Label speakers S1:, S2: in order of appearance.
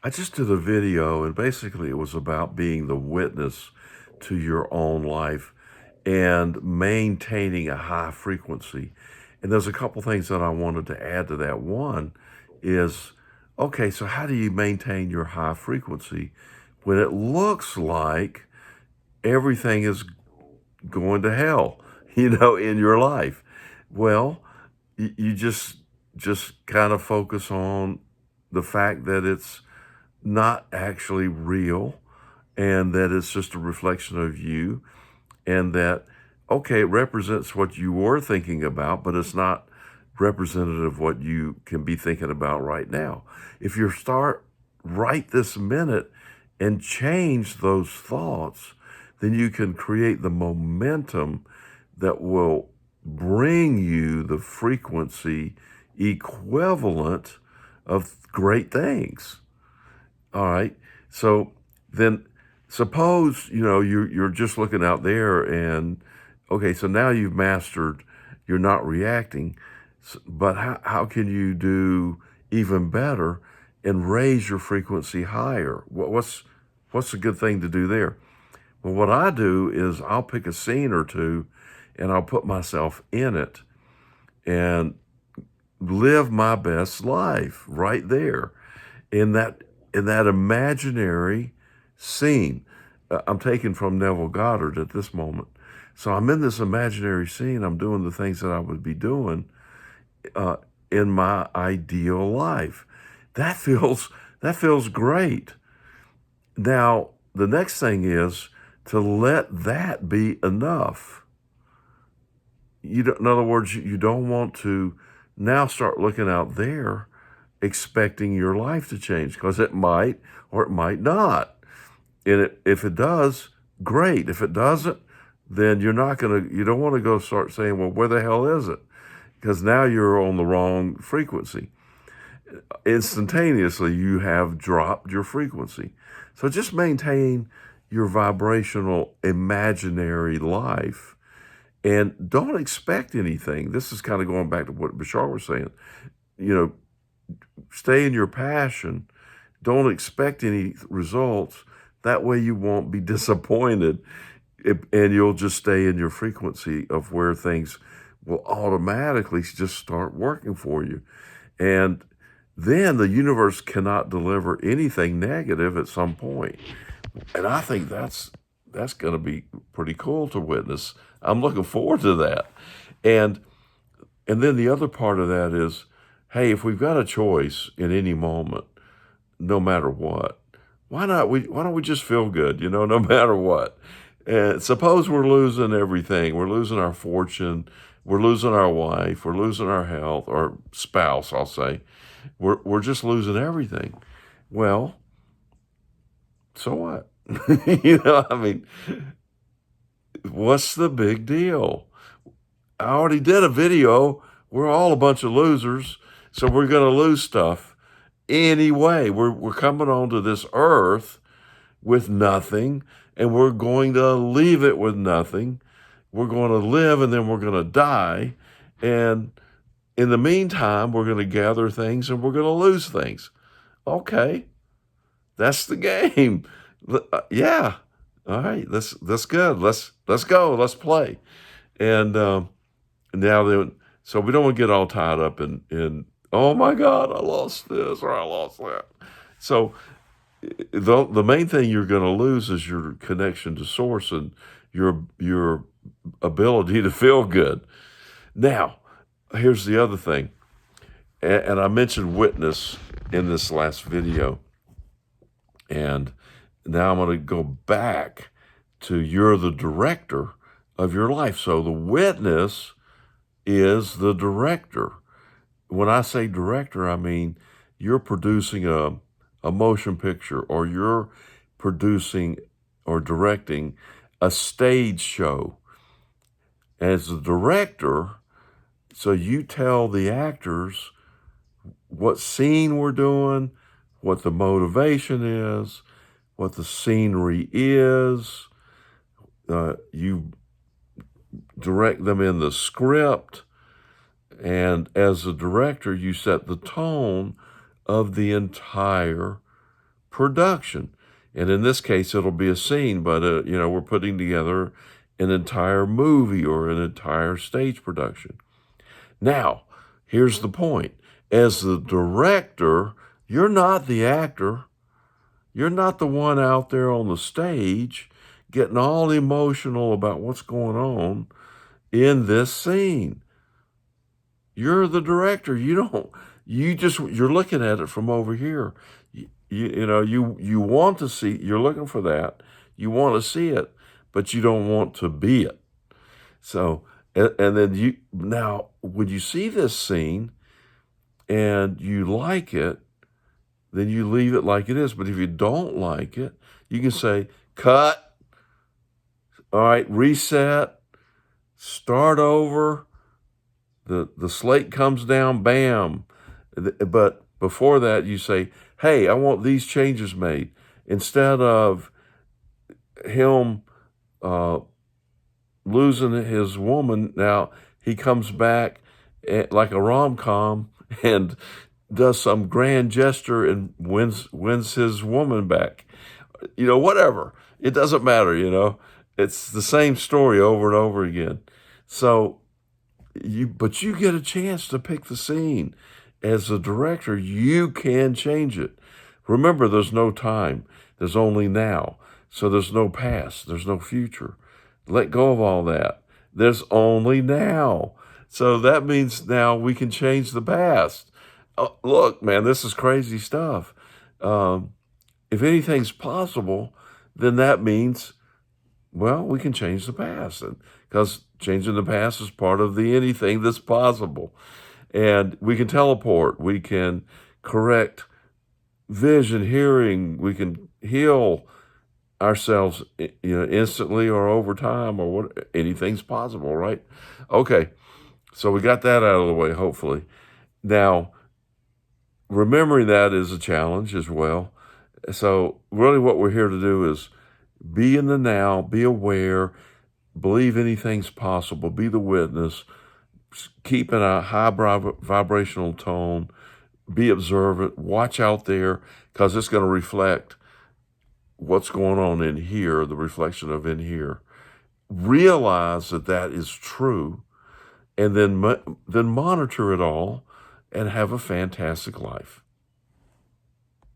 S1: I just did a video, and basically it was about being the witness to your own life and maintaining a high frequency. And there's a couple things that I wanted to add to that. One is, okay, so how do you maintain your high frequency when it looks like everything is going to hell, in your life? Well, you just kind of focus on the fact that it's not actually real and that it's just a reflection of you, and that, okay, it represents what you were thinking about, but it's not representative of what you can be thinking about right now. If you start right this minute and change those thoughts, then you can create the momentum that will bring you the frequency equivalent of great things. All right. So then suppose, you're just looking out there and, okay, so now you've mastered, you're not reacting, but how can you do even better and raise your frequency higher? What's a good thing to do there? Well, what I do is I'll pick a scene or two and I'll put myself in it and live my best life right there in that imaginary scene. I'm taken from Neville Goddard at this moment. So I'm in this imaginary scene. I'm doing the things that I would be doing uh, in my ideal life. That feels great. Now, the next thing is to let that be enough. In other words, you don't want to now start looking out there expecting your life to change, because it might or it might not. And if it does, great. If it doesn't, then you don't want to go start saying, well, where the hell is it? Because now you're on the wrong frequency. Instantaneously, you have dropped your frequency. So just maintain your vibrational imaginary life and don't expect anything. This is kind of going back to what Bashar was saying. You know, stay in your passion. Don't expect any results. That way you won't be disappointed, and you'll just stay in your frequency of where things will automatically just start working for you. And then the universe cannot deliver anything negative at some point. And I think that's going to be pretty cool to witness. I'm looking forward to that. And then the other part of that is, hey, if we've got a choice in any moment, no matter what, why don't we just feel good, no matter what? And suppose we're losing everything. We're losing our fortune. We're losing our wife. We're losing our health, or spouse, I'll say. We're just losing everything. Well, so what? I mean, what's the big deal? I already did a video. We're all a bunch of losers, so we're going to lose stuff anyway. We're coming onto this earth with nothing, and we're going to leave it with nothing. We're going to live, and then we're going to die. And in the meantime, we're going to gather things, and we're going to lose things. Okay, that's the game. Yeah. All right. That's good. Let's go. Let's play. And now then, so we don't want to get all tied up in, oh my God, I lost this or I lost that. So the main thing you're going to lose is your connection to source and your ability to feel good. Now, here's the other thing, and I mentioned witness in this last video, and now I'm going to go back to you're the director of your life. So the witness is the director. When I say director, I mean you're producing a motion picture, or you're producing or directing a stage show. As the director, so you tell the actors what scene we're doing, what the motivation is, what the scenery is. You direct them in the script. And as a director, you set the tone of the entire production. And in this case, it'll be a scene, but, we're putting together an entire movie or an entire stage production. Now, here's the point. As the director, you're not the actor. You're not the one out there on the stage getting all emotional about what's going on in this scene. You're the director. You're looking at it from over here. You want to see, you're looking for that. You want to see it, but you don't want to be it. So, and then now when you see this scene and you like it, then you leave it like it is. But if you don't like it, you can say, cut. All right, reset, start over. The slate comes down, bam. But before that, you say, hey, I want these changes made. Instead of him losing his woman, now he comes back like a rom-com and does some grand gesture and wins his woman back. Whatever. It doesn't matter, It's the same story over and over again. So but you get a chance to pick the scene. As a director, you can change it. Remember, there's no time. There's only now. So there's no past. There's no future. Let go of all that. There's only now. So that means now we can change the past. Look, man, this is crazy stuff. If anything's possible, then that means, well, we can change the past. Because changing the past is part of the anything that's possible. And we can teleport. We can correct vision, hearing. We can heal ourselves, instantly or over time or what. Anything's possible, right? Okay, so we got that out of the way, hopefully. Now, remembering that is a challenge as well. So really what we're here to do is be in the now, be aware, believe anything's possible, be the witness, keep in a high vibrational tone, be observant, watch out there, because it's going to reflect what's going on in here, the reflection of in here. Realize that is true, and then monitor it all and have a fantastic life.